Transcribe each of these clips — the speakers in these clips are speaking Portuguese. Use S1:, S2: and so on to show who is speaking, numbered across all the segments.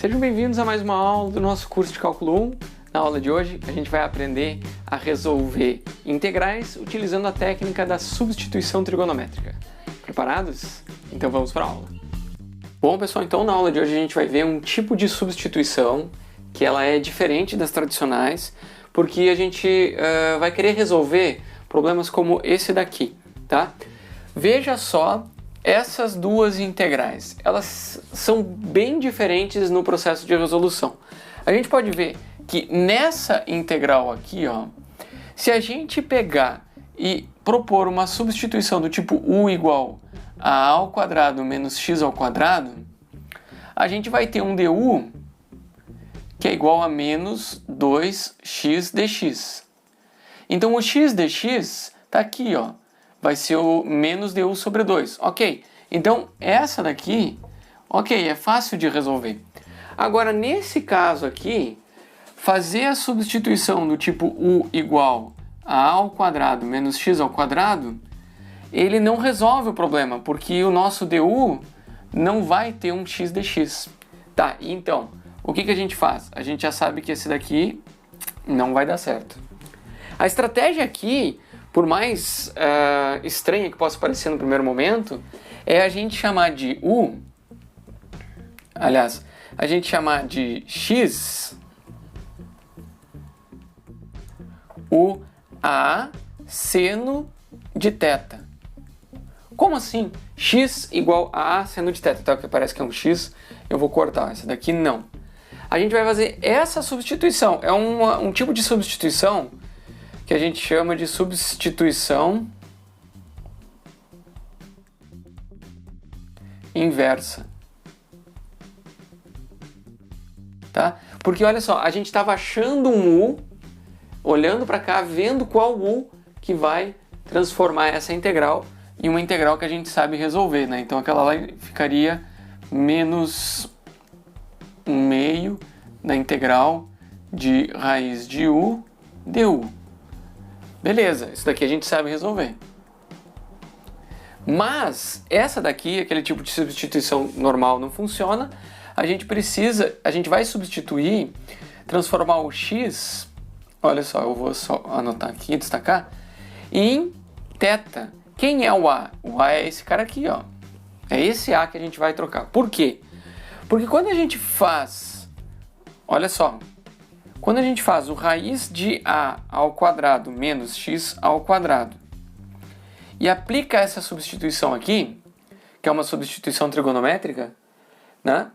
S1: Sejam bem-vindos a mais uma aula do nosso curso de Cálculo 1. Na aula de hoje, a gente vai aprender a resolver integrais utilizando a técnica da substituição trigonométrica. Preparados? Então vamos para a aula. Bom, pessoal, então na aula de hoje a gente vai ver um tipo de substituição que ela é diferente das tradicionais, porque a gente vai querer resolver problemas como esse daqui, tá? Veja só essas duas integrais, elas são bem diferentes no processo de resolução. A gente pode ver que nessa integral aqui, ó, se a gente pegar e propor uma substituição do tipo u igual a ao quadrado menos x ao quadrado, a gente vai ter um du que é igual a menos 2x dx. Então o x dx está aqui, ó, vai ser o menos du sobre 2. Ok, então essa daqui, ok, é fácil de resolver. Agora, nesse caso aqui, fazer a substituição do tipo u igual a ao quadrado menos x ao quadrado, ele não resolve o problema, porque o nosso du não vai ter um x dx. Tá, então, o que a gente faz? A gente já sabe que esse daqui não vai dar certo. A estratégia aqui, por mais estranha que possa parecer no primeiro momento, é a gente chamar de u, aliás, a gente chamar de x o a seno de θ. Como assim? X igual a seno de θ. Então, que parece que é um x, eu vou cortar. Essa daqui não. A gente vai fazer essa substituição. É um tipo de substituição que a gente chama de substituição inversa. Tá? Porque olha só, a gente estava achando um u, olhando para cá, vendo qual u que vai transformar essa integral em uma integral que a gente sabe resolver, né? Então aquela lá ficaria menos 1/2 da integral de raiz de u du. Beleza, isso daqui a gente sabe resolver. Mas essa daqui, aquele tipo de substituição normal não funciona. A gente vai substituir, transformar o x, olha só, eu vou só anotar aqui, destacar, em θ. Quem é o a? O a é esse cara aqui, ó. É esse a que a gente vai trocar. Por quê? Porque quando a gente faz, olha só, quando a gente faz o raiz de a ao quadrado menos x ao quadrado e aplica essa substituição aqui, que é uma substituição trigonométrica, né?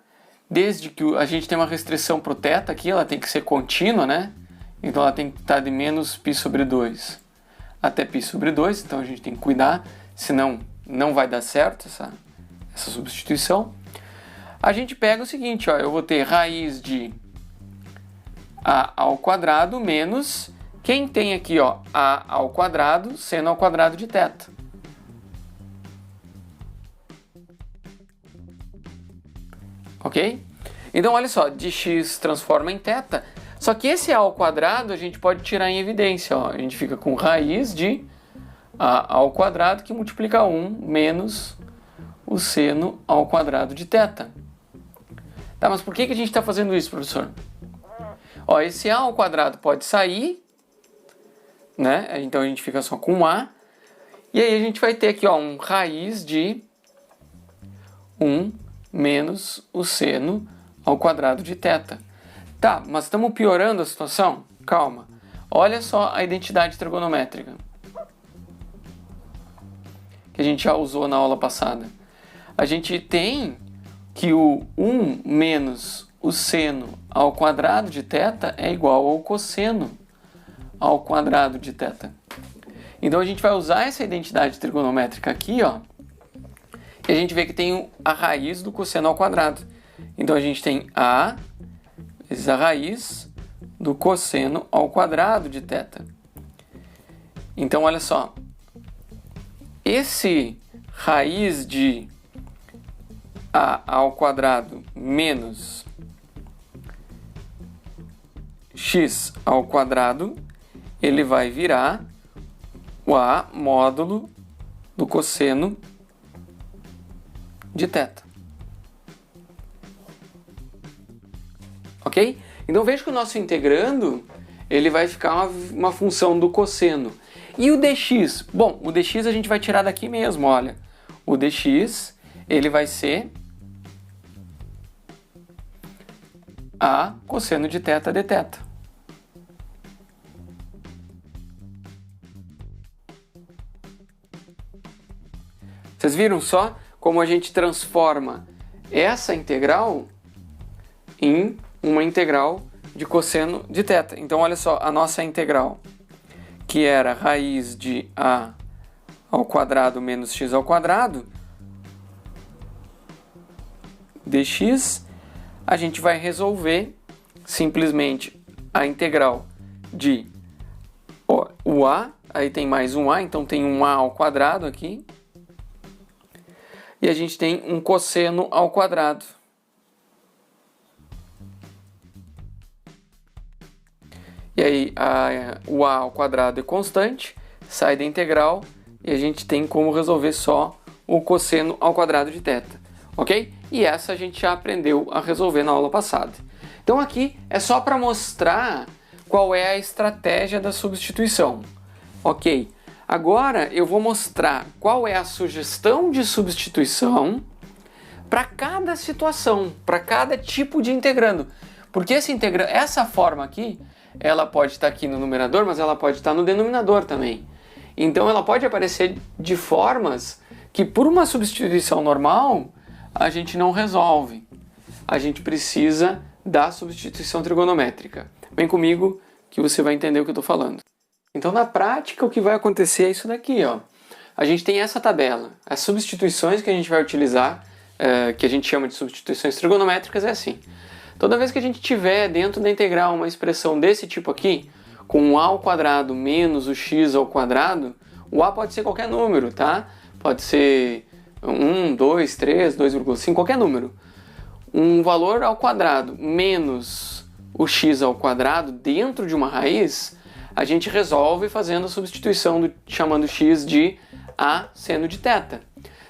S1: Desde que a gente tem uma restrição para o θ aqui, ela tem que ser contínua, né? Então ela tem que estar de menos π sobre 2 até π sobre 2, então a gente tem que cuidar, senão não vai dar certo essa substituição. A gente pega o seguinte, ó, eu vou ter raiz de a ao quadrado menos, quem tem aqui, ó, a ao quadrado seno ao quadrado de θ. Ok? Então, olha só, de x transforma em θ, só que esse a ao quadrado a gente pode tirar em evidência, ó. A gente fica com raiz de a ao quadrado que multiplica 1 menos o seno ao quadrado de θ. Tá, mas por que a gente está fazendo isso, professor? Ó, esse a ao quadrado pode sair, né? Então a gente fica só com a. E aí a gente vai ter aqui, ó, um raiz de 1 menos o seno ao quadrado de θ. Tá, mas estamos piorando a situação? Calma. Olha só a identidade trigonométrica que a gente já usou na aula passada. A gente tem que o 1 menos o seno ao quadrado de θ é igual ao cosseno ao quadrado de θ. Então a gente vai usar essa identidade trigonométrica aqui, ó, e a gente vê que tem a raiz do cosseno ao quadrado. Então a gente tem a vezes a raiz do cosseno ao quadrado de θ. Então olha só, esse raiz de a ao quadrado menos x ao quadrado, ele vai virar o a módulo do cosseno de θ. ok? Então veja que o nosso integrando, ele vai ficar uma função do cosseno. E o dx? Bom, o dx a gente vai tirar daqui mesmo, olha. O dx, ele vai ser a cosseno de θ dθ. Vocês viram só como a gente transforma essa integral em uma integral de cosseno de θ. Então, olha só, a nossa integral, que era raiz de a ao quadrado menos x ao quadrado, dx, a gente vai resolver simplesmente a integral de o a, aí tem mais um a, então tem um a ao quadrado aqui, e a gente tem um cosseno ao quadrado. E aí o a ao quadrado é constante, sai da integral e a gente tem como resolver só o cosseno ao quadrado de θ, ok? E essa a gente já aprendeu a resolver na aula passada. Então aqui é só para mostrar qual é a estratégia da substituição, ok? Agora eu vou mostrar qual é a sugestão de substituição para cada situação, para cada tipo de integrando. Porque essa forma aqui, ela pode estar aqui no numerador, mas ela pode estar no denominador também. Então ela pode aparecer de formas que por uma substituição normal a gente não resolve. A gente precisa da substituição trigonométrica. Vem comigo que você vai entender o que eu estou falando. Então na prática o que vai acontecer é isso daqui, ó. A gente tem essa tabela. As substituições que a gente vai utilizar, que a gente chama de substituições trigonométricas, é assim. Toda vez que a gente tiver dentro da integral uma expressão desse tipo aqui, com o a ao quadrado menos o x ao quadrado, o a pode ser qualquer número, tá? Pode ser 1, 2, 3, 2,5, qualquer número. Um valor ao quadrado menos o x ao quadrado dentro de uma raiz, a gente resolve fazendo a substituição, chamando x de a seno de θ,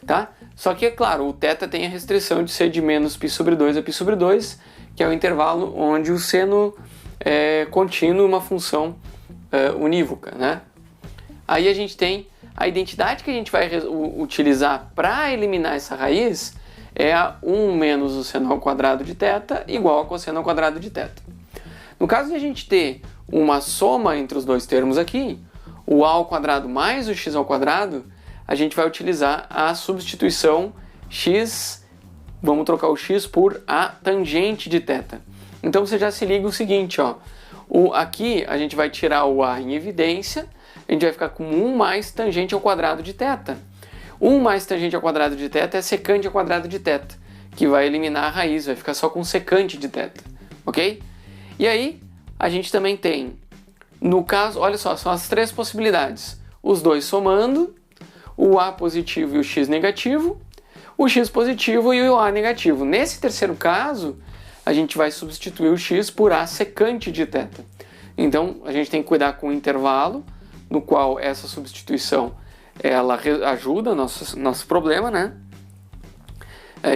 S1: tá? Só que, é claro, o θ tem a restrição de ser de menos π sobre 2 a π sobre 2, que é o intervalo onde o seno é contínuo, uma função unívoca, né? Aí a gente tem a identidade que a gente vai utilizar para eliminar essa raiz é a 1 menos o seno ao quadrado de θ igual a cosseno ao quadrado de θ. No caso de a gente ter uma soma entre os dois termos aqui, o a ao quadrado mais o x ao quadrado, a gente vai utilizar a substituição x, vamos trocar o x por a tangente de θ. Então você já se liga o seguinte, ó, aqui a gente vai tirar o a em evidência, a gente vai ficar com 1 mais tangente ao quadrado de θ. 1 mais tangente ao quadrado de θ é secante ao quadrado de θ, que vai eliminar a raiz, vai ficar só com secante de θ, ok? E aí, a gente também tem, no caso, olha só, são as três possibilidades. Os dois somando, o a positivo e o x negativo, o x positivo e o a negativo. Nesse terceiro caso, a gente vai substituir o x por a secante de θ. Então, a gente tem que cuidar com o intervalo, no qual essa substituição ela ajuda nosso problema, né?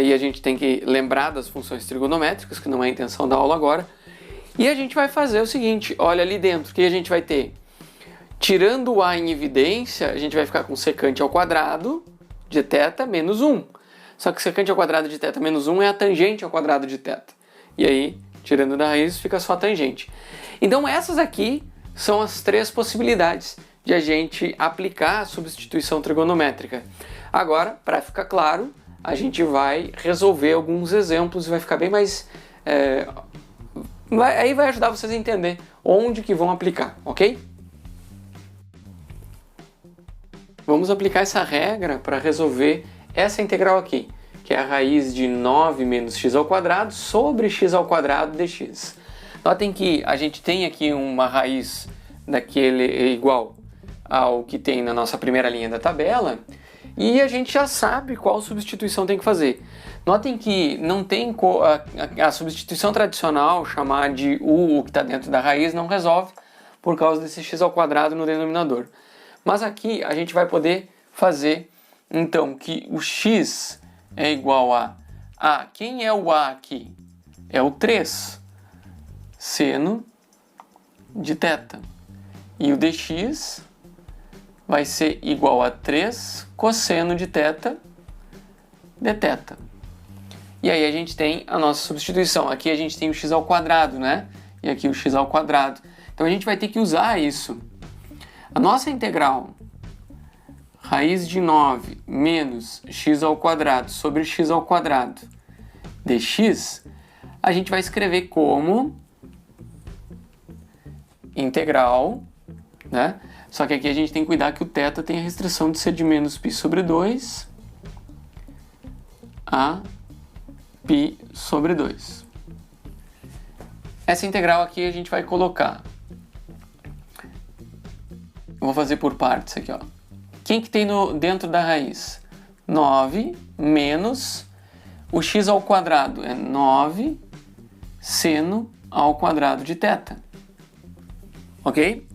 S1: E a gente tem que lembrar das funções trigonométricas, que não é a intenção da aula agora. E a gente vai fazer o seguinte, olha ali dentro, o que a gente vai ter? Tirando o a em evidência, a gente vai ficar com secante ao quadrado de θ menos 1. Só que secante ao quadrado de θ menos 1 é a tangente ao quadrado de θ. E aí, tirando da raiz, fica só a tangente. Então essas aqui são as três possibilidades de a gente aplicar a substituição trigonométrica. Agora, para ficar claro, a gente vai resolver alguns exemplos e vai ficar bem mais... aí vai ajudar vocês a entender onde que vão aplicar, ok? Vamos aplicar essa regra para resolver essa integral aqui, que é a raiz de 9 menos x ao quadrado sobre x ao quadrado dx. Notem que a gente tem aqui uma raiz daquele igual ao que tem na nossa primeira linha da tabela, e a gente já sabe qual substituição tem que fazer. Notem que não tem a substituição tradicional, chamar de o que está dentro da raiz, não resolve por causa desse x ao quadrado no denominador. Mas aqui a gente vai poder fazer, então, que o x é igual a quem é o a aqui? É o 3. seno de θ. E o dx vai ser igual a 3 cosseno de θ dθ. E aí a gente tem a nossa substituição. Aqui a gente tem o x ao quadrado, né? E aqui o x ao quadrado. Então a gente vai ter que usar isso. A nossa integral raiz de 9 menos x ao quadrado sobre x ao quadrado dx, a gente vai escrever como integral, né? Só que aqui a gente tem que cuidar que o θ tem a restrição de ser de menos π sobre 2 a π sobre 2. Essa integral aqui a gente vai colocar. Eu vou fazer por partes aqui, ó. Quem que tem dentro da raiz? 9 menos o x ao quadrado é 9 seno ao quadrado de θ. Ok?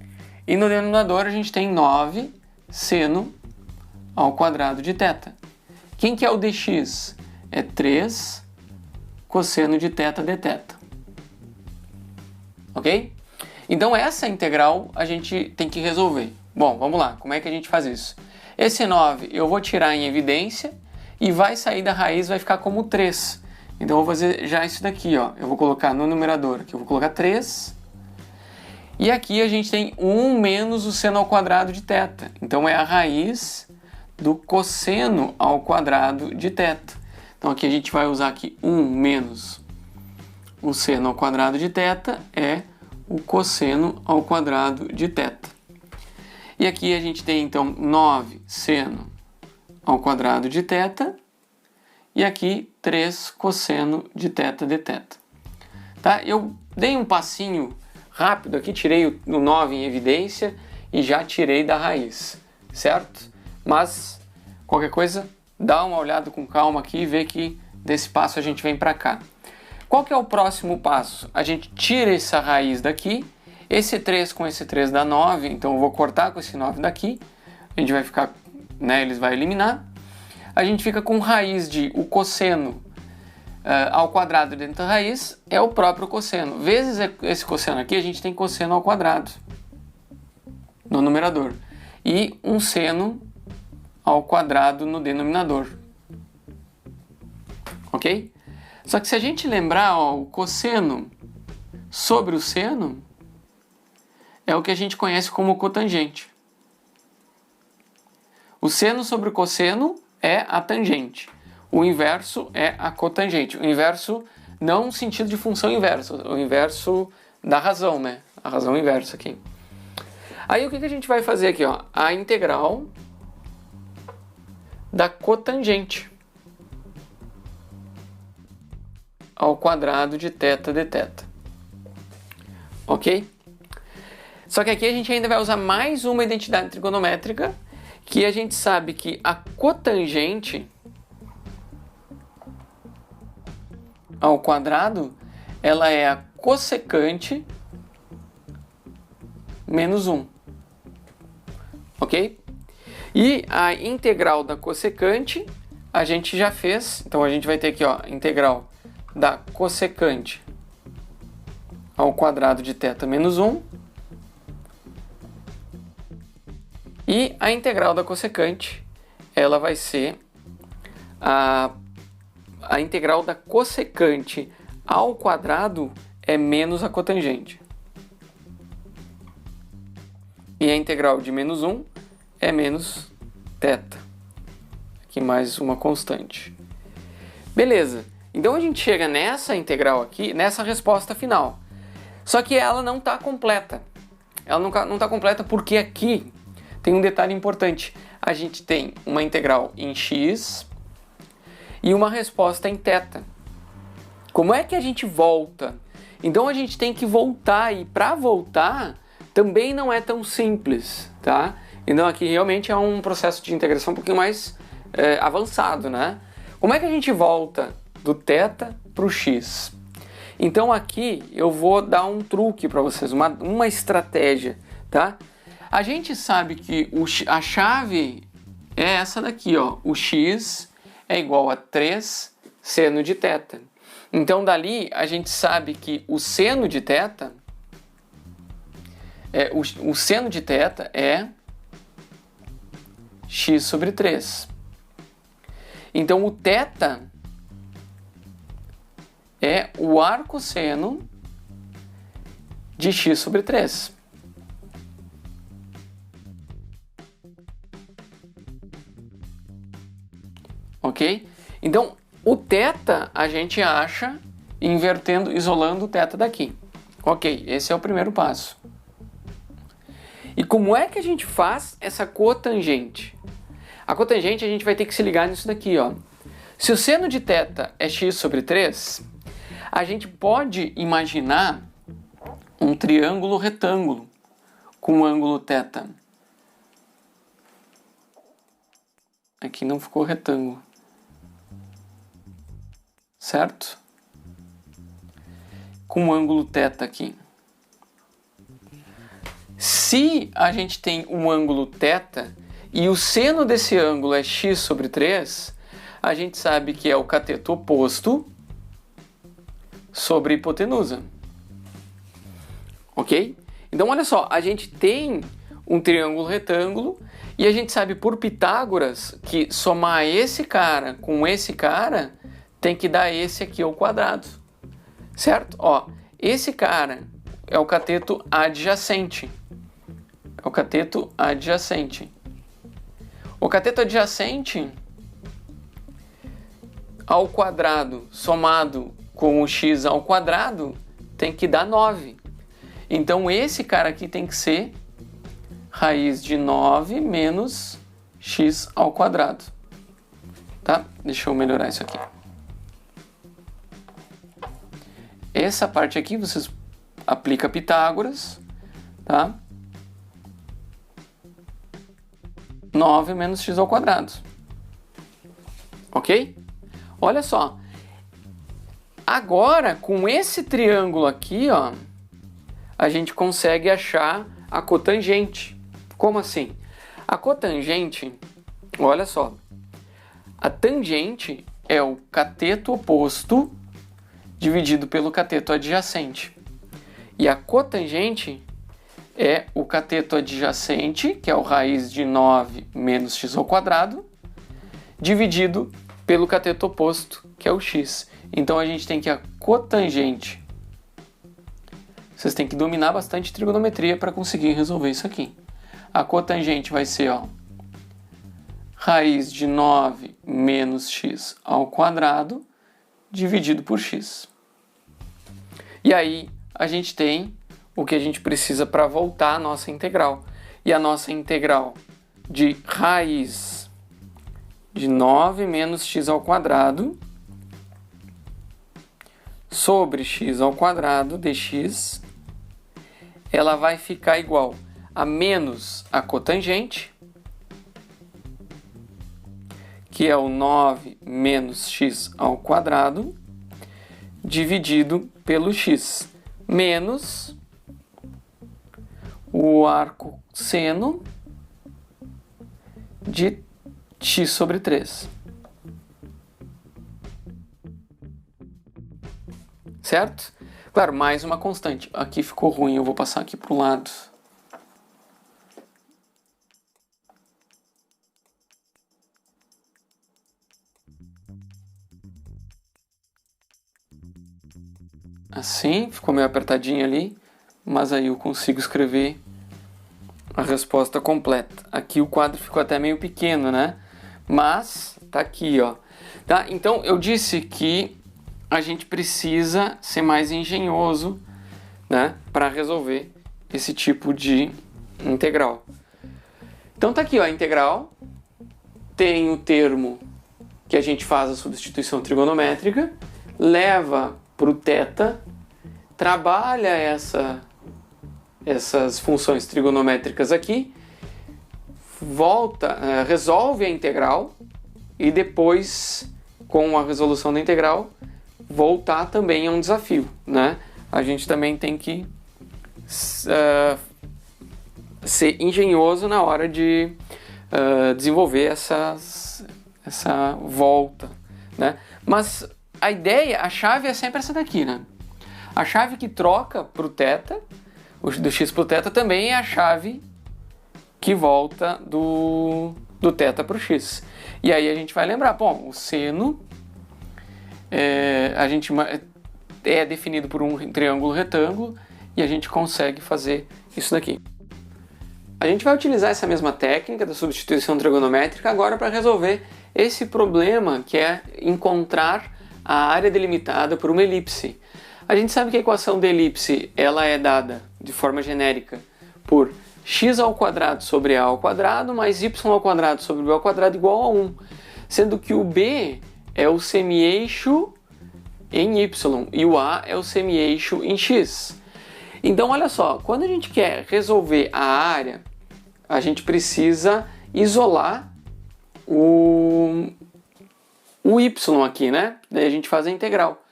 S1: E no denominador a gente tem 9 seno ao quadrado de θ. Quem que é o dx? É 3 cosseno de θ dθ. Ok? Então essa integral a gente tem que resolver. Bom, vamos lá. Como é que a gente faz isso? Esse 9 eu vou tirar em evidência e vai sair da raiz, vai ficar como 3. Então eu vou fazer já isso daqui, ó. Eu vou colocar no numerador aqui, eu vou colocar 3. E aqui a gente tem 1 menos o seno ao quadrado de θ. Então é a raiz do cosseno ao quadrado de θ. Então aqui a gente vai usar aqui 1 menos o seno ao quadrado de θ é o cosseno ao quadrado de θ. E aqui a gente tem então 9 seno ao quadrado de θ e aqui 3 cosseno de θ dθ. Tá? Eu dei um passinho rápido aqui, tirei o 9 em evidência e já tirei da raiz, certo? Mas qualquer coisa, dá uma olhada com calma aqui e vê que desse passo a gente vem para cá. Qual que é o próximo passo? A gente tira essa raiz daqui, esse 3 com esse 3 dá 9, então eu vou cortar com esse 9 daqui, a gente vai ficar, né, eles vão eliminar. A gente fica com raiz de o cosseno ao quadrado dentro da raiz, é o próprio cosseno. Vezes esse cosseno aqui, a gente tem cosseno ao quadrado no numerador. E um seno ao quadrado no denominador. Ok? Só que se a gente lembrar, ó, o cosseno sobre o seno é o que a gente conhece como cotangente. O seno sobre o cosseno é a tangente. O inverso é a cotangente. O inverso não no sentido de função inversa, o inverso da razão, né? A razão inversa aqui. Aí o que a gente vai fazer aqui, ó? A integral da cotangente ao quadrado de θ dθ. Ok? Só que aqui a gente ainda vai usar mais uma identidade trigonométrica, que a gente sabe que a cotangente ao quadrado, ela é a cossecante menos 1. Ok? E a integral da cossecante a gente já fez, então a gente vai ter aqui, ó, integral da cossecante ao quadrado de θ menos 1 e a integral da cossecante ela vai ser a integral da cossecante ao quadrado é menos a cotangente. E a integral de menos 1 é menos θ. Aqui mais uma constante. Beleza. Então a gente chega nessa integral aqui, nessa resposta final. Só que ela não está completa. Ela não está completa porque aqui tem um detalhe importante. A gente tem uma integral em x e uma resposta em θ. Como é que a gente volta? Então a gente tem que voltar, e para voltar também não é tão simples, tá? Então aqui realmente é um processo de integração um pouquinho mais avançado, né? Como é que a gente volta do θ para o x? Então aqui eu vou dar um truque para vocês, uma estratégia, tá? A gente sabe que a chave é essa daqui, ó. O x é igual a 3 seno de θ. Então, dali, a gente sabe que o seno de θ o seno de θ é x sobre 3. Então, o θ é o arcosseno de x sobre 3. Ok? Então, o θ a gente acha invertendo, isolando o θ daqui. Ok, esse é o primeiro passo. E como é que a gente faz essa cotangente? A cotangente a gente vai ter que se ligar nisso daqui, ó. Se o seno de θ é x sobre 3, a gente pode imaginar um triângulo retângulo com ângulo θ. Aqui não ficou retângulo. Certo? Com ângulo θ aqui. Se a gente tem um ângulo θ e o seno desse ângulo é x sobre 3, a gente sabe que é o cateto oposto sobre a hipotenusa. Ok? Então, olha só, a gente tem um triângulo retângulo e a gente sabe por Pitágoras que somar esse cara com esse cara tem que dar esse aqui ao quadrado. Certo? Ó, esse cara é o cateto adjacente. É o cateto adjacente. O cateto adjacente ao quadrado somado com o x ao quadrado tem que dar 9. Então esse cara aqui tem que ser raiz de 9 menos x ao quadrado. Tá? Deixa eu melhorar isso aqui. Essa parte aqui vocês aplicam Pitágoras, tá? 9 menos x ao quadrado. Ok? Olha só. Agora, com esse triângulo aqui, ó, a gente consegue achar a cotangente. Como assim? A cotangente, olha só. A tangente é o cateto oposto dividido pelo cateto adjacente. E a cotangente é o cateto adjacente, que é o raiz de 9 menos x ao quadrado, dividido pelo cateto oposto, que é o x. Então a gente tem que a cotangente. Vocês têm que dominar bastante trigonometria para conseguir resolver isso aqui. A cotangente vai ser, ó, raiz de 9 menos x ao quadrado dividido por x. E aí a gente tem o que a gente precisa para voltar a nossa integral. E a nossa integral de raiz de 9 menos x ao quadrado sobre x ao quadrado dx, ela vai ficar igual a menos a cotangente, que é o 9 menos x ao quadrado, dividido pelo x, menos o arcosseno de x sobre 3. Certo? Claro, mais uma constante. Aqui ficou ruim, eu vou passar aqui para o lado. Assim, ficou meio apertadinho ali, mas aí eu consigo escrever a resposta completa. Aqui o quadro ficou até meio pequeno, né? Mas tá aqui, ó. Tá? Então eu disse que a gente precisa ser mais engenhoso, né, para resolver esse tipo de integral. Então tá aqui, ó, a integral tem o termo que a gente faz a substituição trigonométrica, leva para o θ, trabalha essas funções trigonométricas aqui, volta, resolve a integral e depois, com a resolução da integral, voltar também é um desafio, né? A gente também tem que ser engenhoso na hora de desenvolver essa volta, né? Mas a ideia, a chave é sempre essa daqui, né? A chave que troca para o θ, do x para o θ, também é a chave que volta do θ para o x. E aí a gente vai lembrar, bom, o seno é definido por um triângulo retângulo e a gente consegue fazer isso daqui. A gente vai utilizar essa mesma técnica da substituição trigonométrica agora para resolver esse problema que é encontrar a área delimitada por uma elipse. A gente sabe que a equação da elipse ela é dada de forma genérica por x ao quadrado sobre a ao quadrado mais y ao quadrado sobre b ao quadrado igual a 1, sendo que o b é o semi-eixo em y e o a é o semi-eixo em x. Então olha só, quando a gente quer resolver a área, a gente precisa isolar o y aqui, né? Daí a gente faz a integral.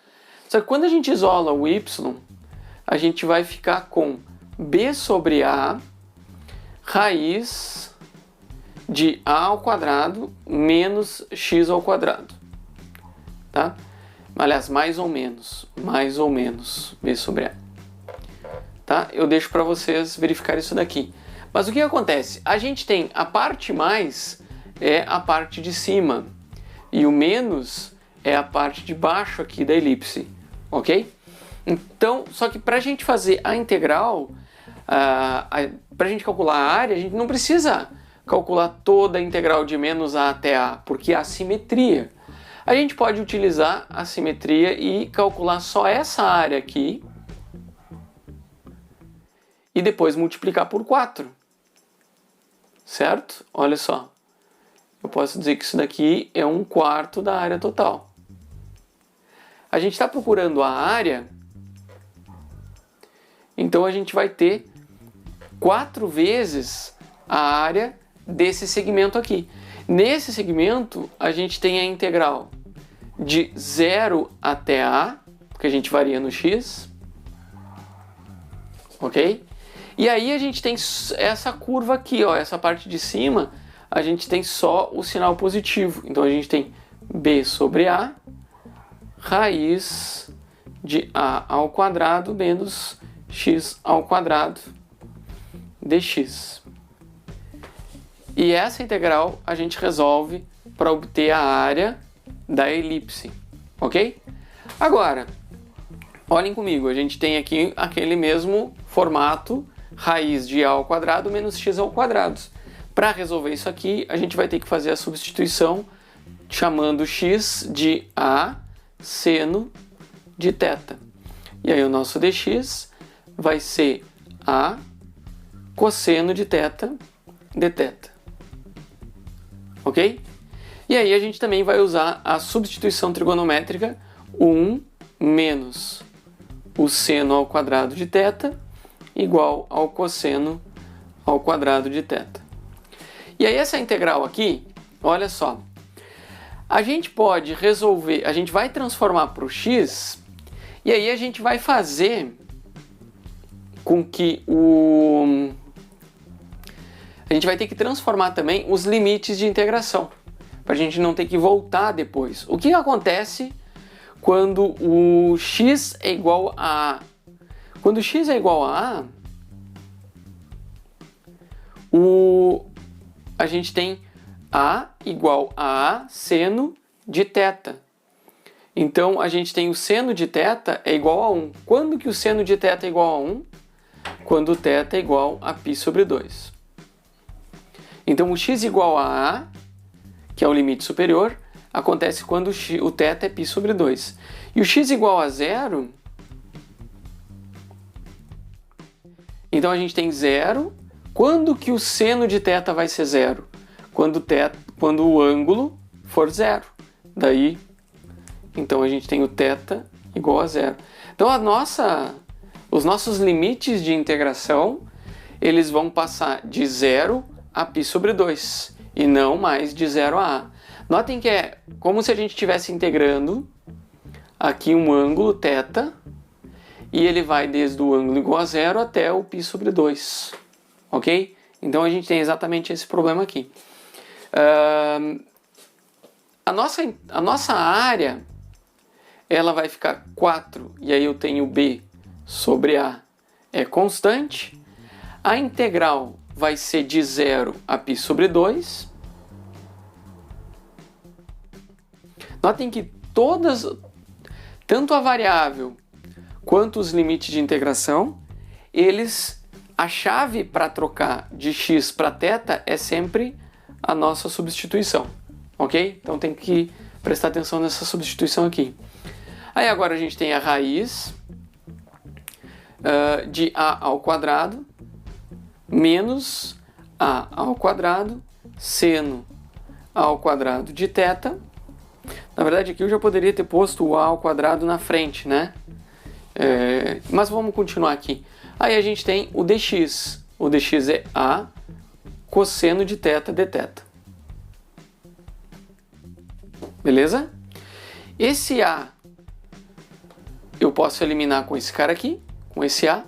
S1: Só que quando a gente isola o y, a gente vai ficar com b sobre a raiz de a ao quadrado menos x ao quadrado. Tá? Aliás, mais ou menos b sobre a. Tá? Eu deixo para vocês verificar isso daqui. Mas o que acontece? A gente tem a parte mais é a parte de cima e o menos é a parte de baixo aqui da elipse, ok? Então, só que para a gente fazer a integral, para a gente calcular a área, a gente não precisa calcular toda a integral de menos a até a, porque há simetria. A gente pode utilizar a simetria e calcular só essa área aqui e depois multiplicar por 4. Certo? Olha só. Eu posso dizer que isso daqui é 1/4 da área total. A gente está procurando a área, então a gente vai ter 4 vezes a área desse segmento aqui. Nesse segmento, a gente tem a integral de 0 até a, que a gente varia no x, ok? E aí a gente tem essa curva aqui, ó, essa parte de cima, a gente tem só o sinal positivo. Então a gente tem b sobre a raiz de a ao quadrado menos x ao quadrado dx. E essa integral a gente resolve para obter a área da elipse, ok? Agora, olhem comigo, a gente tem aqui aquele mesmo formato, raiz de a ao quadrado menos x ao quadrado. Para resolver isso aqui, a gente vai ter que fazer a substituição chamando x de a seno de θ. E aí o nosso dx vai ser a cosseno de θ de θ. Ok? E aí a gente também vai usar a substituição trigonométrica 1 menos o seno ao quadrado de θ igual ao cosseno ao quadrado de θ. E aí essa integral aqui, olha só, a gente pode resolver, a gente vai transformar para o x, e aí a gente vai fazer com que a gente vai ter que transformar também os limites de integração, para a gente não ter que voltar depois. O que acontece quando o x é igual a a? Quando x é igual a a gente tem a igual a a seno de θ. Então a gente tem o seno de θ é igual a 1. Quando que o seno de θ é igual a 1? Quando o θ é igual a π sobre 2. Então o x igual a a, que é o limite superior, acontece quando o θ é π sobre 2. E o x igual a 0, então a gente tem 0. Quando que o seno de θ vai ser 0? Quando o ângulo for 0. Daí, então a gente tem o θ igual a 0. Então os nossos limites de integração, eles vão passar de 0 a π sobre 2 e não mais de 0 a a. Notem que é como se a gente estivesse integrando aqui um ângulo θ e ele vai desde o ângulo igual a 0 até o π sobre 2. Ok? Então a gente tem exatamente esse problema aqui. A nossa área, ela vai ficar 4, e aí eu tenho b sobre a é constante. A integral vai ser de 0 a π sobre 2. Notem que tanto a variável quanto os limites de integração, a chave para trocar de x para θ é sempre a nossa substituição, ok? Então tem que prestar atenção nessa substituição aqui. Aí agora a gente tem a raiz de a ao quadrado menos a ao quadrado seno ao quadrado de θ. Na verdade aqui eu já poderia ter posto o a ao quadrado na frente, né? Mas vamos continuar aqui. Aí a gente tem o dx. O dx é a cosseno de θ dθ. Beleza? Esse a eu posso eliminar com esse cara aqui, com esse a,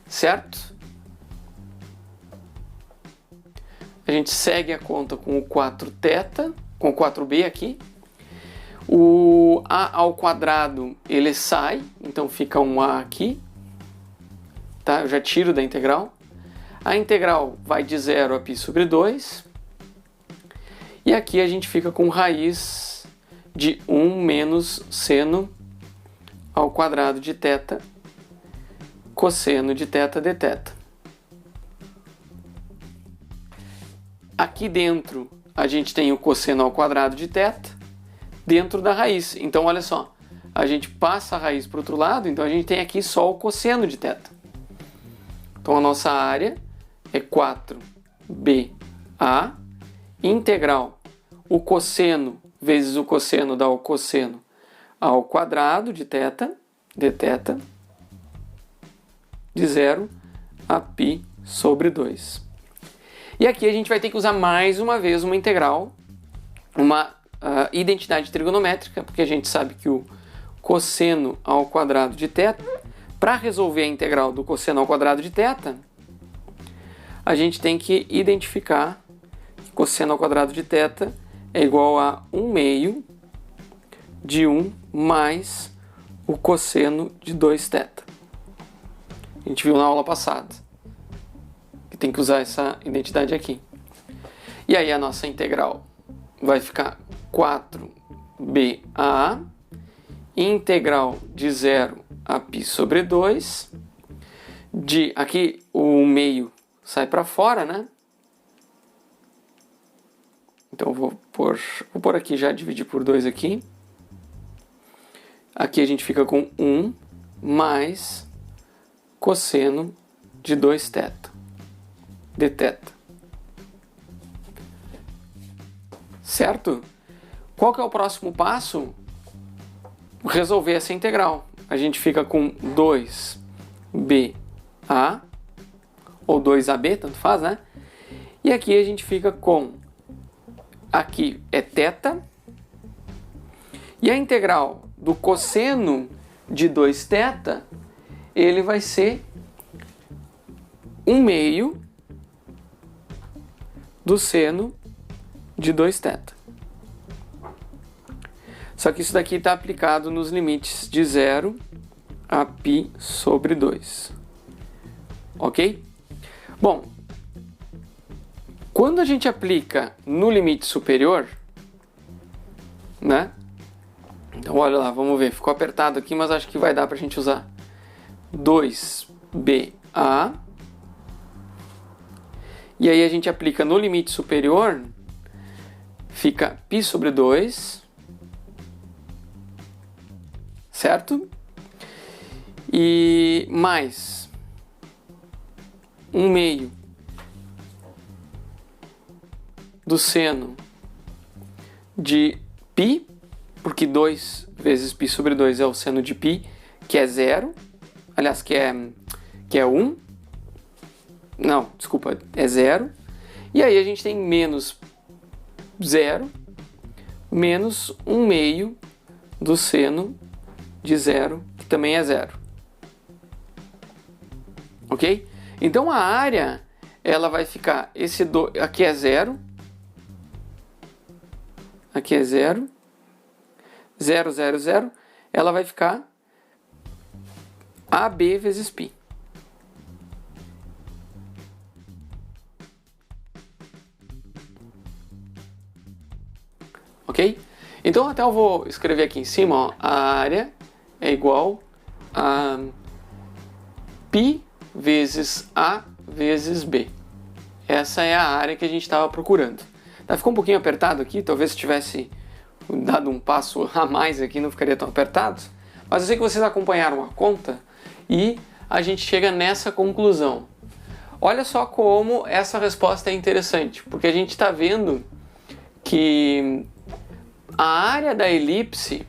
S1: certo? A gente segue a conta com o 4θ, com o 4b aqui. O a ao quadrado ele sai, então fica um a aqui. Tá? Eu já tiro da integral. A integral vai de 0 a π sobre 2. E aqui a gente fica com raiz de 1 menos seno ao quadrado de θ cosseno de θ dθ. Aqui dentro a gente tem o cosseno ao quadrado de θ dentro da raiz. Então olha só, a gente passa a raiz para o outro lado, então a gente tem aqui só o cosseno de θ. Então a nossa área é 4ba integral o cosseno vezes o cosseno dá o cosseno ao quadrado de θ dθ de 0 a π sobre 2. E aqui a gente vai ter que usar mais uma vez uma integral, uma identidade trigonométrica, porque a gente sabe que o cosseno ao quadrado de θ, para resolver a integral do cosseno ao quadrado de θ, a gente tem que identificar que cosseno ao quadrado de θ é igual a 1 meio de 1 mais o cosseno de 2θ. A gente viu na aula passada que tem que usar essa identidade aqui. E aí a nossa integral vai ficar 4ba integral de 0 a π sobre 2 de aqui o meio sai para fora, né? Então vou pôr aqui já, dividir por 2 aqui. Aqui a gente fica com 1 mais cosseno de 2θ dθ. Certo? Qual que é o próximo passo? Resolver essa integral. A gente fica com 2ba ou 2ab, tanto faz, né? E aqui a gente fica com, aqui é θ, e a integral do cosseno de 2θ, ele vai ser 1 meio do seno de 2θ. Só que isso daqui está aplicado nos limites de 0 a π sobre 2. Ok? Bom, quando a gente aplica no limite superior, né? Então olha lá, vamos ver. Ficou apertado aqui, mas acho que vai dar para a gente usar 2ba. E aí a gente aplica no limite superior, fica π sobre 2, certo? E mais 1 meio do seno de π, porque 2 vezes π sobre 2 é o seno de π, que é 0, aliás, que é 1. Não, desculpa, é 0. E aí a gente tem menos 0, menos 1 meio do seno de 0, que também é 0. Ok? Então a área, ela vai ficar, aqui é 0, aqui é 0, 0, 0, 0. ela vai ficar AB vezes π. Ok? Então até eu vou escrever aqui em cima, ó, a área é igual a π vezes A vezes B. Essa é a área que a gente estava procurando. Tá, ficou um pouquinho apertado aqui, talvez se tivesse dado um passo a mais aqui não ficaria tão apertado, mas eu sei que vocês acompanharam a conta e a gente chega nessa conclusão. Olha só como essa resposta é interessante, porque a gente está vendo que a área da elipse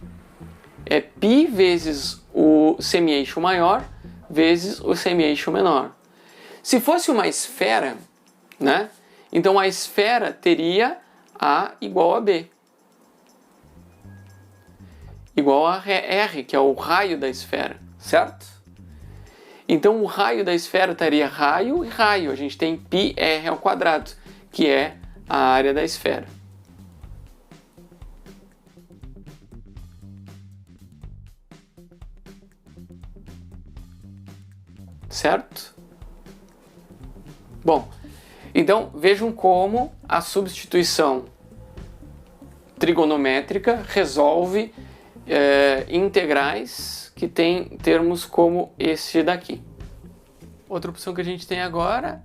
S1: é π vezes o semi-eixo maior vezes o semi-eixo menor. Se fosse uma esfera, né? Então a esfera teria A igual a B. Igual a R, que é o raio da esfera, certo? Então o raio da esfera estaria raio e raio. A gente tem πr ao quadrado, que é a área da esfera. Certo? Bom, então vejam como a substituição trigonométrica resolve integrais que tem termos como esse daqui. Outra opção que a gente tem agora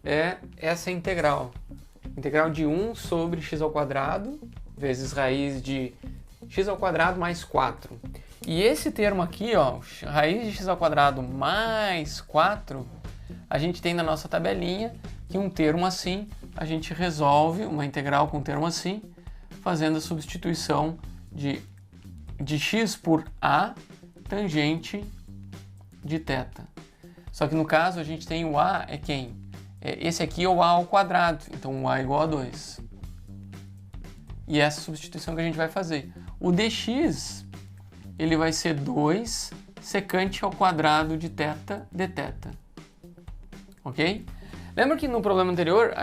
S1: é essa integral. Integral de 1 sobre x ao quadrado vezes raiz de x ao quadrado mais 4. E esse termo aqui, ó, raiz de x ao quadrado mais 4, a gente tem na nossa tabelinha que um termo assim, a gente resolve uma integral com um termo assim, fazendo a substituição de x por a tangente de θ. Só que no caso a gente tem o a é quem? Esse aqui é o a ao quadrado, então o a é igual a 2. E essa substituição que a gente vai fazer. O dx, ele vai ser 2 secante ao quadrado de θ dθ. Ok? Lembra que no problema anterior,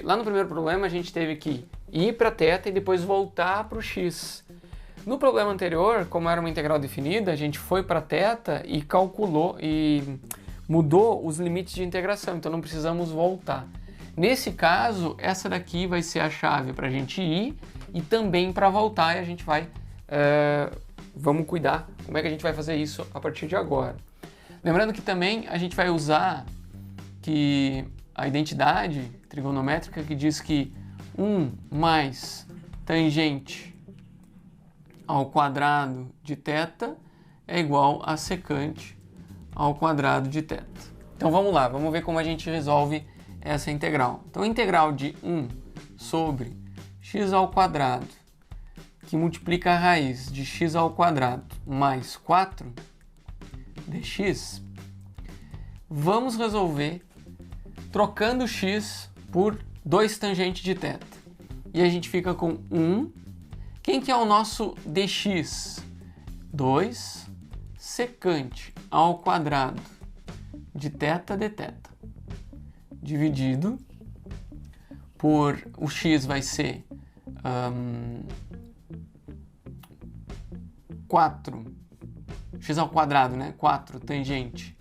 S1: lá no primeiro problema, a gente teve que ir para θ e depois voltar para o x. No problema anterior, como era uma integral definida, a gente foi para θ e calculou e mudou os limites de integração, então não precisamos voltar. Nesse caso, essa daqui vai ser a chave para a gente ir e também para voltar, e a gente vai... vamos cuidar como é que a gente vai fazer isso a partir de agora. Lembrando que também a gente vai usar que a identidade trigonométrica que diz que 1 mais tangente ao quadrado de θ é igual a secante ao quadrado de θ. Então vamos lá, vamos ver como a gente resolve essa integral. Então a integral de 1 sobre x ao quadrado, que multiplica a raiz de x ao quadrado mais 4 dx, vamos resolver trocando x por 2 tangente de θ. E a gente fica com 1. Quem que é o nosso dx? 2 secante ao quadrado de θ dθ. Dividido por... o x vai ser 4, x ao quadrado, né? 4 tangente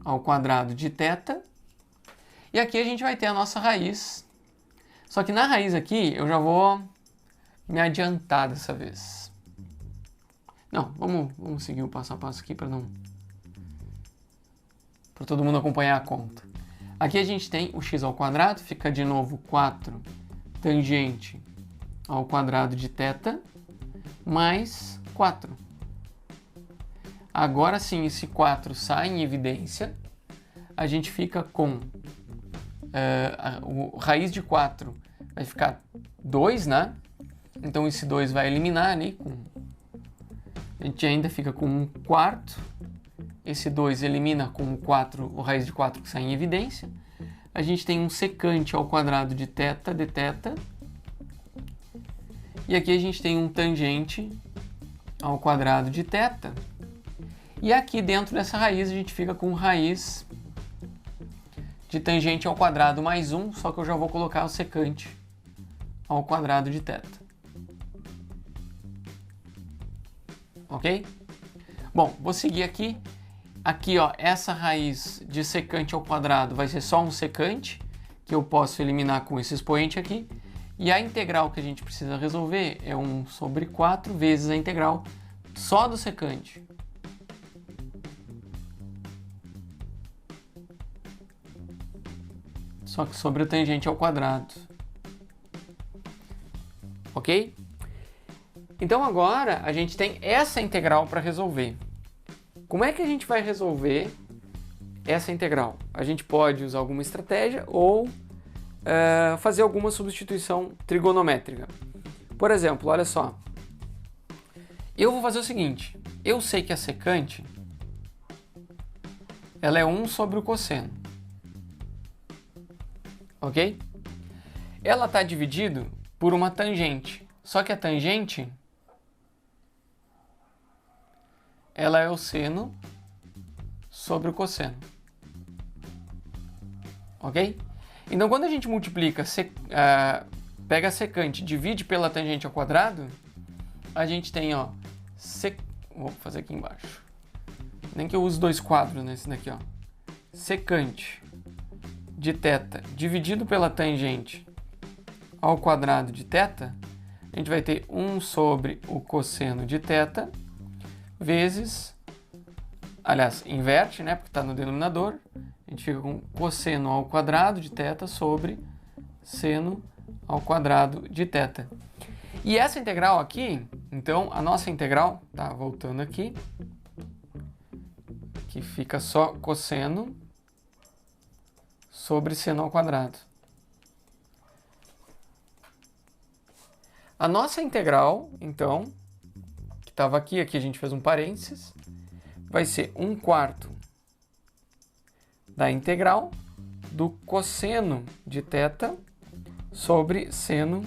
S1: ao quadrado de θ. E aqui a gente vai ter a nossa raiz. Só que na raiz aqui eu já vou me adiantar dessa vez. Não, vamos seguir o passo a passo aqui para todo mundo acompanhar a conta. Aqui a gente tem o x ao quadrado, fica de novo 4 tangente ao quadrado de θ mais 4. Agora sim, esse 4 sai em evidência. A gente fica com o raiz de 4 vai ficar 2, né? Então esse 2 vai eliminar ali. A gente ainda fica com 1 quarto. Esse 2 elimina com o 4, o raiz de 4 que sai em evidência. A gente tem um secante ao quadrado de θ dθ. E aqui a gente tem um tangente ao quadrado de θ. E aqui dentro dessa raiz a gente fica com raiz de tangente ao quadrado mais 1, só que eu já vou colocar o secante ao quadrado de θ. Ok? Bom, vou seguir aqui. Aqui, ó, essa raiz de secante ao quadrado vai ser só um secante, que eu posso eliminar com esse expoente aqui. E a integral que a gente precisa resolver é 1 sobre 4 vezes a integral só do secante. Só que sobre o tangente ao quadrado. Ok? Então agora a gente tem essa integral para resolver. Como é que a gente vai resolver essa integral? A gente pode usar alguma estratégia ou fazer alguma substituição trigonométrica. Por exemplo, olha só. Eu vou fazer o seguinte. Eu sei que a secante ela é 1 sobre o cosseno. Ok? Ela está dividida por uma tangente. Só que a tangente ela é o seno sobre o cosseno. Ok? Então, quando a gente multiplica, pega a secante, divide pela tangente ao quadrado, a gente tem, ó, vou fazer aqui embaixo. Nem que eu use 2 quadros nesse daqui, ó. Secante de θ dividido pela tangente ao quadrado de θ, a gente vai ter 1 sobre o cosseno de θ vezes, aliás, inverte, né, porque está no denominador, a gente fica com cosseno ao quadrado de θ sobre seno ao quadrado de θ. E essa integral aqui, então, a nossa integral, tá, voltando aqui, que fica só cosseno sobre seno ao quadrado. A nossa integral, então, que estava aqui, aqui a gente fez um parênteses, vai ser 1/4 da integral do cosseno de θ sobre seno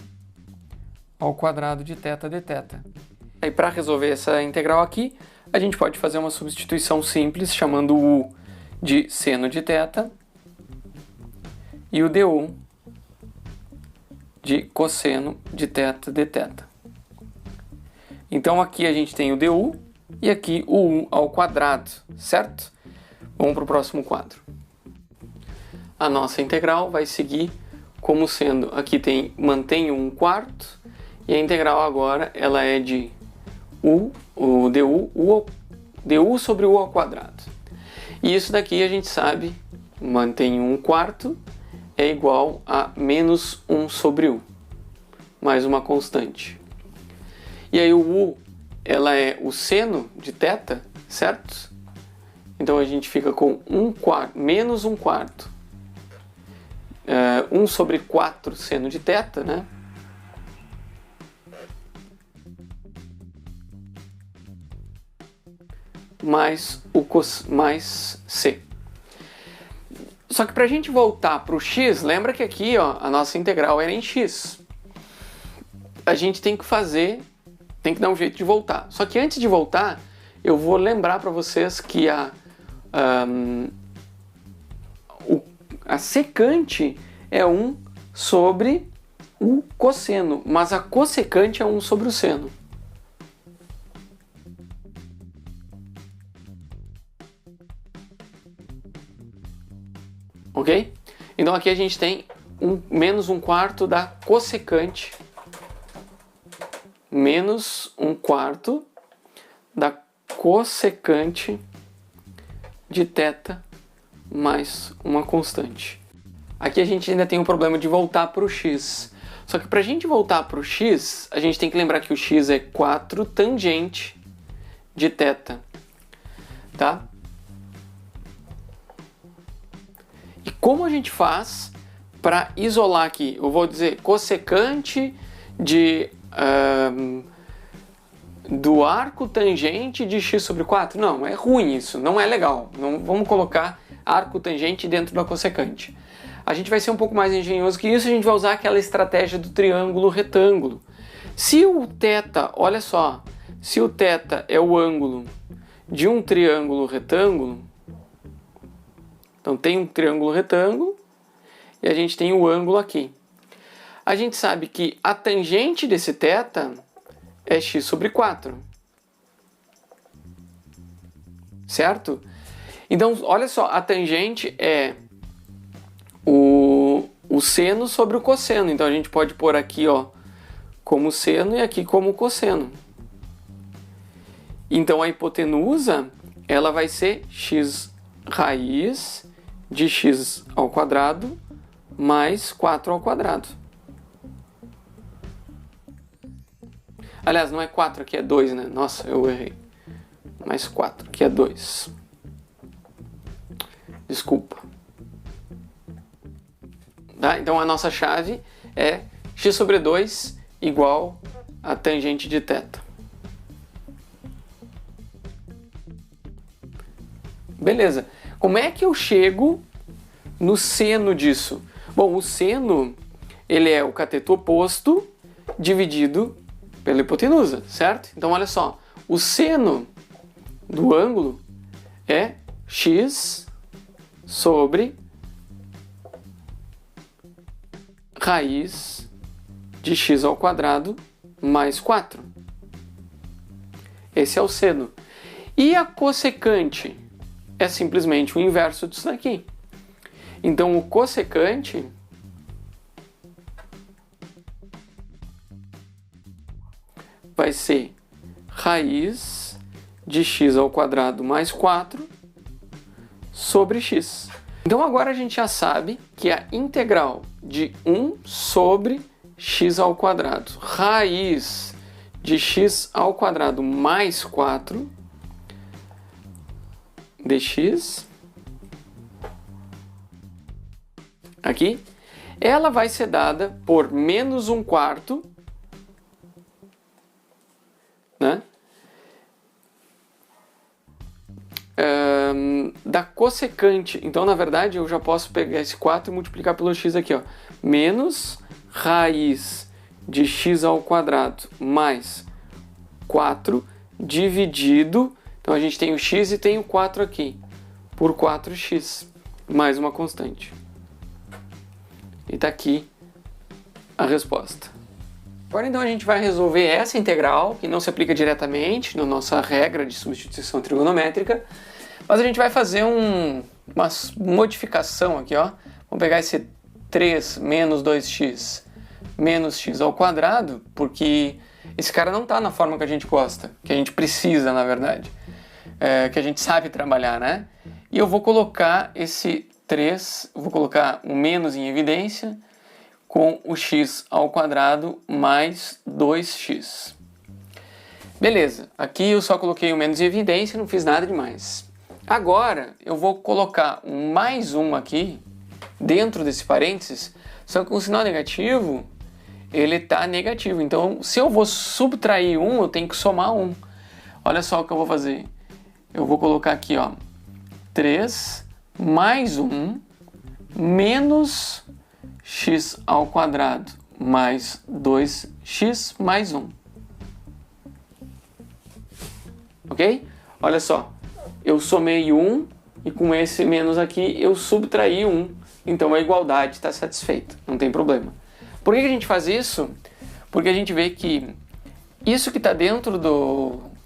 S1: ao quadrado de θ dθ. Aí, para resolver essa integral aqui, a gente pode fazer uma substituição simples, chamando o u de seno de θ e o du de cosseno de θ dθ. Então, aqui a gente tem o du e aqui o 1 ao quadrado, certo? Vamos para o próximo quadro. A nossa integral vai seguir como sendo, aqui mantém o 1/4, e a integral agora ela é de du sobre u ao quadrado. E isso daqui a gente sabe, mantém 1/4 é igual a menos 1 sobre u, mais uma constante. E aí o u, ela é o seno de θ, certo? Então a gente fica com 1/4, menos 1/4. 1 sobre 4 seno de θ, né? Mais c. Só que para a gente voltar para o x, lembra que aqui, ó, a nossa integral era em x. A gente tem que dar um jeito de voltar. Só que antes de voltar, eu vou lembrar para vocês que a secante é 1 sobre o cosseno, mas a cossecante é 1 sobre o seno. Ok? Então aqui a gente tem menos 1/4 da cossecante, menos 1/4 da cossecante de θ mais uma constante. Aqui a gente ainda tem o problema de voltar para o x. Só que para a gente voltar para o x, a gente tem que lembrar que o x é 4 tangente de θ. Tá? E como a gente faz para isolar aqui? Eu vou dizer cossecante do arco tangente de x sobre 4? Não, é ruim isso, não é legal. Não vamos colocar arco tangente dentro da cossecante. A gente vai ser um pouco mais engenhoso que isso, a gente vai usar aquela estratégia do triângulo retângulo. Se o θ, olha só, se o θ é o ângulo de um triângulo retângulo, então tem um triângulo retângulo e a gente tem o ângulo aqui. A gente sabe que a tangente desse θ é x sobre 4. certo? Então, olha só, a tangente é o seno sobre o cosseno. Então, a gente pode pôr aqui, ó, como seno e aqui como cosseno. Então, a hipotenusa, ela vai ser x raiz de x ao quadrado mais 4 ao quadrado. Aliás, não é 4, aqui é 2, né? Nossa, eu errei. Mais 4, aqui é 2. Desculpa. Tá? Então a nossa chave é x sobre 2 igual a tangente de θ. Beleza. Como é que eu chego no seno disso? Bom, o seno, ele é o cateto oposto dividido pela hipotenusa, certo? Então, olha só. O seno do ângulo é x sobre raiz de x ao quadrado mais 4. Esse é o seno. E a cossecante é simplesmente o inverso disso daqui. Então, o cossecante vai ser raiz de x ao quadrado mais 4 sobre x. Então, agora a gente já sabe que a integral de 1 sobre x ao quadrado, raiz de x ao quadrado mais 4 dx, aqui, ela vai ser dada por menos 1/4, né, da cossecante. Então, na verdade, eu já posso pegar esse 4 e multiplicar pelo x aqui, ó. Menos raiz de x ao quadrado mais 4 dividido. Então, a gente tem o x e tem o 4 aqui. Por 4x, mais uma constante. E tá aqui a resposta. Agora, então, a gente vai resolver essa integral, que não se aplica diretamente na nossa regra de substituição trigonométrica, mas a gente vai fazer uma modificação aqui, ó. Vamos pegar esse 3 menos 2x menos x ao quadrado, porque esse cara não está na forma que a gente gosta, que a gente precisa, na verdade, que a gente sabe trabalhar, né? E eu vou colocar esse 3, vou colocar o menos em evidência, com o x ao quadrado mais 2x. Beleza, aqui eu só coloquei o menos em evidência, não fiz nada demais. Agora eu vou colocar um mais 1 aqui, dentro desse parênteses, só que com o sinal negativo, ele está negativo. Então, se eu vou subtrair 1, eu tenho que somar 1. Olha só o que eu vou fazer. Eu vou colocar aqui, ó, 3 mais 1 menos x ao quadrado mais 2x mais 1. Ok? Olha só. Eu somei 1 e com esse menos aqui eu subtraí 1. Então a igualdade está satisfeita. Não tem problema. Por que a gente faz isso? Porque a gente vê que isso que está dentro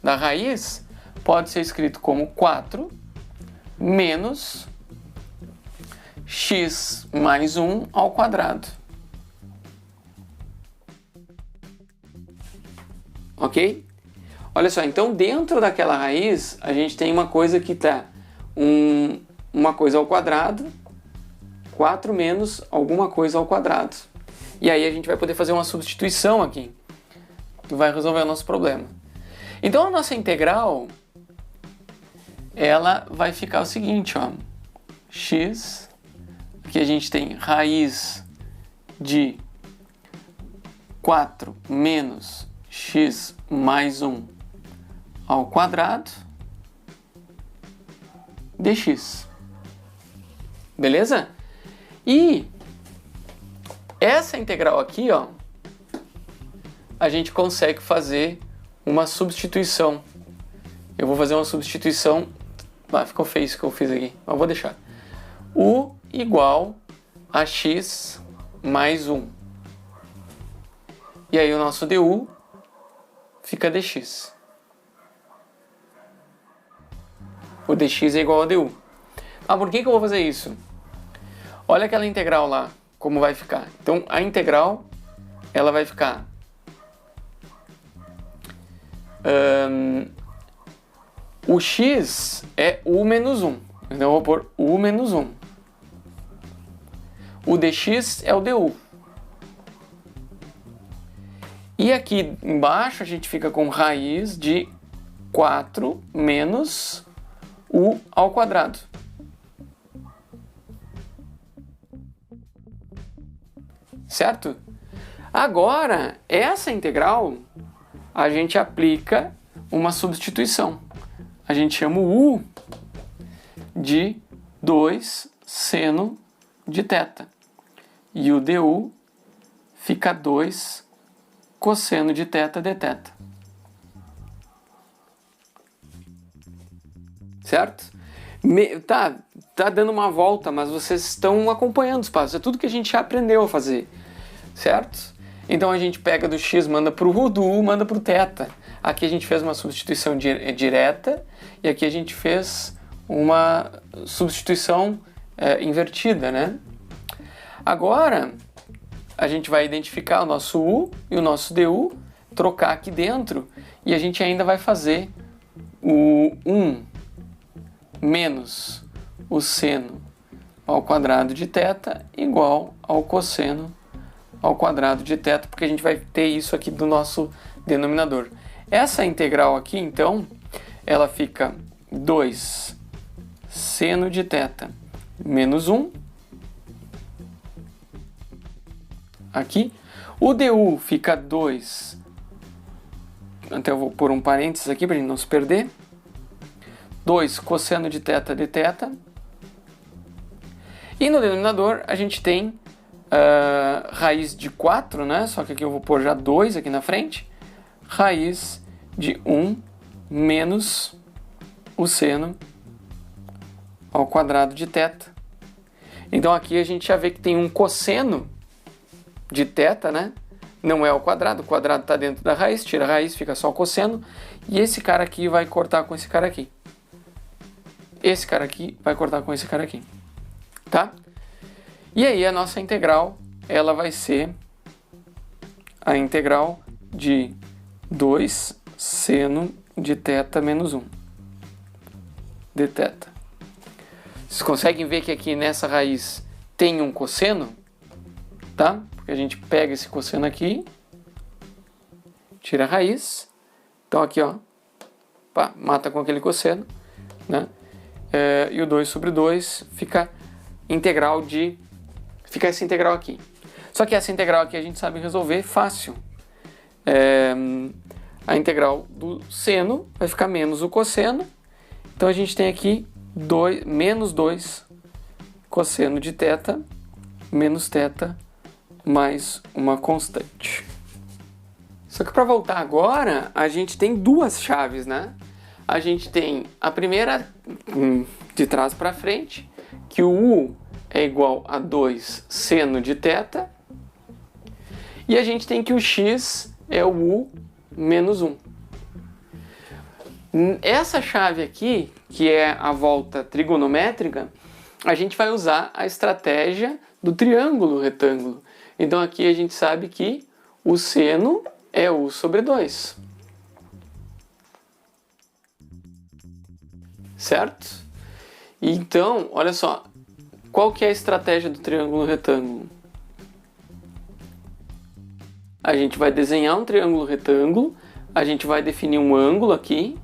S1: da raiz pode ser escrito como 4 menos x mais 1 ao quadrado. Ok? Olha só, então dentro daquela raiz a gente tem uma coisa que está uma coisa ao quadrado, 4 menos alguma coisa ao quadrado. E aí a gente vai poder fazer uma substituição aqui, que vai resolver o nosso problema. Então a nossa integral, ela vai ficar o seguinte, ó, x, aqui a gente tem raiz de 4 menos x mais 1 ao quadrado dx. Beleza? E essa integral aqui, ó, a gente consegue fazer uma substituição. Eu vou fazer uma substituição. Ficou feio isso que eu fiz aqui, mas vou deixar. U igual a x mais 1. E aí o nosso du fica dx. O dx é igual a du. Ah, por que eu vou fazer isso? Olha aquela integral lá, como vai ficar. Então, a integral, ela vai ficar... o x é u menos 1. Então, eu vou pôr u menos 1. O dx é o du. E aqui embaixo a gente fica com raiz de 4 menos u ao quadrado. Certo? Agora, essa integral, a gente aplica uma substituição. A gente chama o u de 2 seno de θ. E o du fica 2 cosseno de θ dθ. Certo? Tá dando uma volta, mas vocês estão acompanhando os passos. É tudo que a gente já aprendeu a fazer. Certo? Então a gente pega do x, manda para o u, do u manda para o θ. Aqui a gente fez uma substituição direta e aqui a gente fez uma substituição invertida, né? Agora a gente vai identificar o nosso u e o nosso du, trocar aqui dentro e a gente ainda vai fazer o 1 menos o seno ao quadrado de θ igual ao cosseno ao quadrado de θ, porque a gente vai ter isso aqui do nosso denominador. Essa integral aqui, então, ela fica 2 seno de θ menos 1. Aqui. O du fica 2. Até eu vou pôr um parênteses aqui para a gente não se perder. 2 cosseno de θ dθ. E no denominador a gente tem raiz de 4, né? Só que aqui eu vou pôr já 2 aqui na frente. Raiz de 1 menos o seno ao quadrado de θ. Então aqui a gente já vê que tem um cosseno de θ, né? Não é o quadrado está dentro da raiz, tira a raiz, fica só o cosseno. E esse cara aqui vai cortar com esse cara aqui. Esse cara aqui vai cortar com esse cara aqui. Tá? E aí a nossa integral, ela vai ser a integral de 2 seno de θ menos 1 dθ. Vocês conseguem ver que aqui nessa raiz tem um cosseno, tá? Porque a gente pega esse cosseno aqui, tira a raiz, então aqui ó, pá, mata com aquele cosseno, né? E o 2 sobre 2 fica integral de... Fica essa integral aqui. Só que essa integral aqui a gente sabe resolver fácil. A integral do seno vai ficar menos o cosseno. Então a gente tem aqui menos 2 cosseno de θ menos θ mais uma constante. Só que para voltar agora, a gente tem duas chaves, né? A gente tem a primeira de trás para frente, que o u é igual a 2 seno de θ, e a gente tem que o x é o u menos 1. Essa chave aqui, que é a volta trigonométrica, a gente vai usar a estratégia do triângulo retângulo. Então aqui a gente sabe que o seno é u sobre 2. Certo? Então, olha só, qual que é a estratégia do triângulo retângulo? A gente vai desenhar um triângulo retângulo, a gente vai definir um ângulo aqui,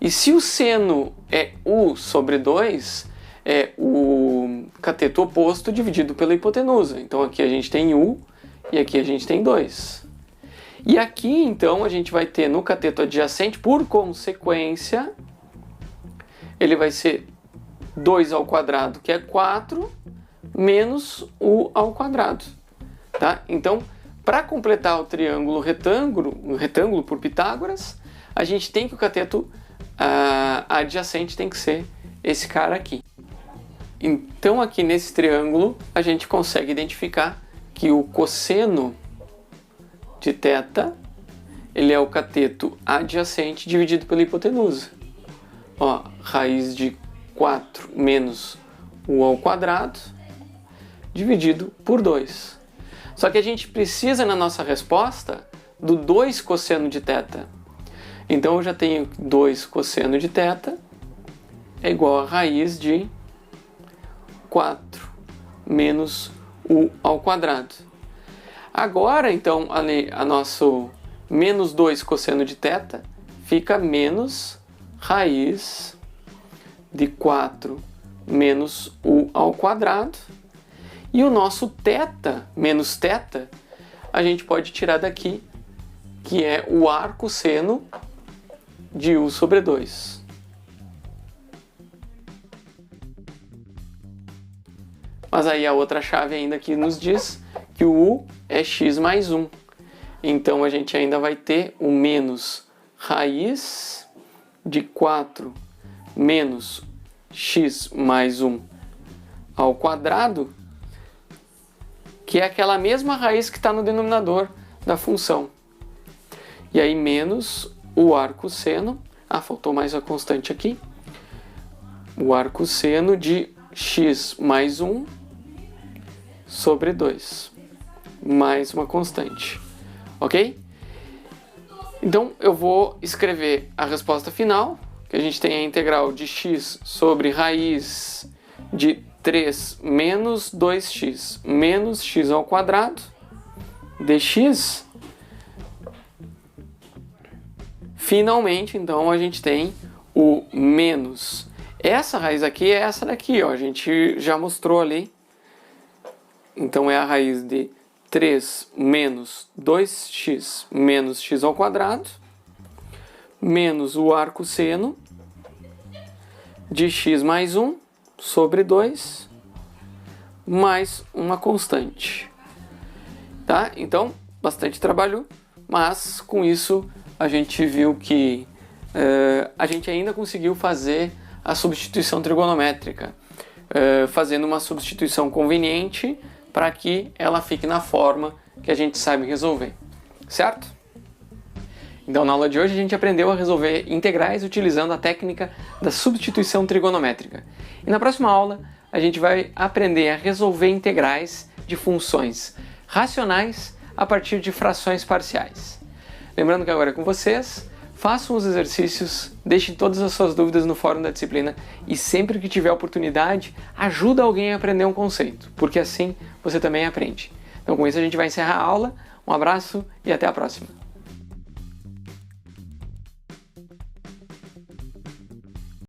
S1: e se o seno é u sobre 2, é o cateto oposto dividido pela hipotenusa. Então aqui a gente tem u e aqui a gente tem 2. E aqui então a gente vai ter no cateto adjacente, por consequência, ele vai ser 2 ao quadrado, que é 4, menos u ao quadrado. Tá? Então, para completar o triângulo retângulo por Pitágoras, a gente tem que o cateto adjacente tem que ser esse cara aqui. Então, aqui nesse triângulo, a gente consegue identificar que o cosseno de θ, ele é o cateto adjacente dividido pela hipotenusa. Ó, raiz de 4 menos u ao quadrado dividido por 2. Só que a gente precisa na nossa resposta do 2 cosseno de θ. Então eu já tenho 2 cosseno de θ é igual a raiz de 4 menos u ao quadrado. Agora, então, a nosso menos 2 cosseno de θ fica menos raiz de 4 menos u ao quadrado. E o nosso θ menos θ, a gente pode tirar daqui, que é o arcosseno de u sobre 2. Mas aí a outra chave ainda que nos diz que o u é x mais 1. Então a gente ainda vai ter o menos raiz de 4 menos x mais 1 ao quadrado, que é aquela mesma raiz que está no denominador da função. E aí menos o arcosseno, faltou mais a constante aqui, o arcosseno de x mais 1 sobre 2, mais uma constante, ok? Então eu vou escrever a resposta final, que a gente tem a integral de x sobre raiz de 3 menos 2x menos x ao quadrado dx. Finalmente, então, a gente tem o menos. Essa raiz aqui é essa daqui, ó, a gente já mostrou ali. Então é a raiz de 3 menos 2x menos x ao quadrado menos o arcosseno de x mais 1 sobre 2 mais uma constante. Tá? Então, bastante trabalho, mas com isso a gente viu que a gente ainda conseguiu fazer a substituição trigonométrica, fazendo uma substituição conveniente para que ela fique na forma que a gente sabe resolver, certo? Então, na aula de hoje a gente aprendeu a resolver integrais utilizando a técnica da substituição trigonométrica. E na próxima aula a gente vai aprender a resolver integrais de funções racionais a partir de frações parciais. Lembrando que agora é com vocês, façam os exercícios, deixem todas as suas dúvidas no fórum da disciplina e sempre que tiver oportunidade, ajuda alguém a aprender um conceito, porque assim você também aprende. Então com isso a gente vai encerrar a aula, um abraço e até a próxima!